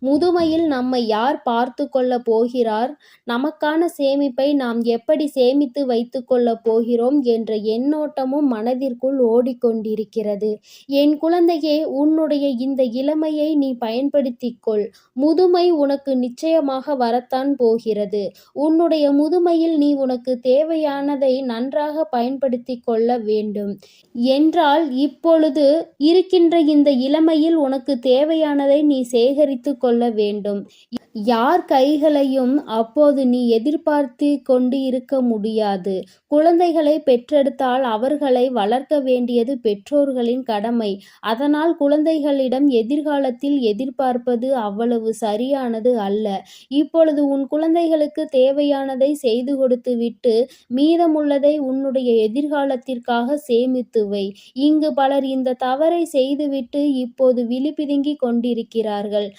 முதுமையில் நம்மை யார் பார்த்து கொள்ளப் போகிறார், நமக்கான சேமிப்பை நாம் எப்படி சேமித்து வைத்துக் கொள்ளப் போகிறோம் என்ற எண்ணோட்டமும் மனதிற்குள் ஓடிக்கொண்டிருக்கிறது. என் குழந்தையே, உன்னுடைய இந்த இளமையை நீ பயன்படுத்திக் கொள். முதுமை உனக்கு நிச்சயமாக வரத்தான் போகிறது. உன்னுடைய முதுமையில் நீ உனக்கு தேவையானதை நன்றாக பயன்படுத்திக் கொள்ள வேண்டும் என்றால், இப்பொழுது இருக்கின்ற இந்த இளமையில் உனக்கு தேவையானதை நீ சேகரித்துக் கொள்ள வேண்டும். யார் கைகளையும் அப்போது நீ எதிர்பார்த்து கொண்டு இருக்க முடியாது. குழந்தைகளை பெற்றெடுத்தால் அவர்களை வளர்க்க வேண்டியது பெற்றோர்களின் கடமை. அதனால் குழந்தைகளிடம் எதிர்காலத்தில் எதிர்பார்ப்பது அவ்வளவு சரியானது அல்ல. இப்பொழுது உன் குழந்தைகளுக்கு தேவையானதை செய்து கொடுத்துவிட்டு மீதமுள்ளதை உன்னுடைய எதிர்காலத்திற்காக சேமித்து வை. இங்கு பலர் இந்த தவறை செய்துவிட்டு இப்போது விழிபிதுங்கிக் கொண்டிருக்கிறார்கள்.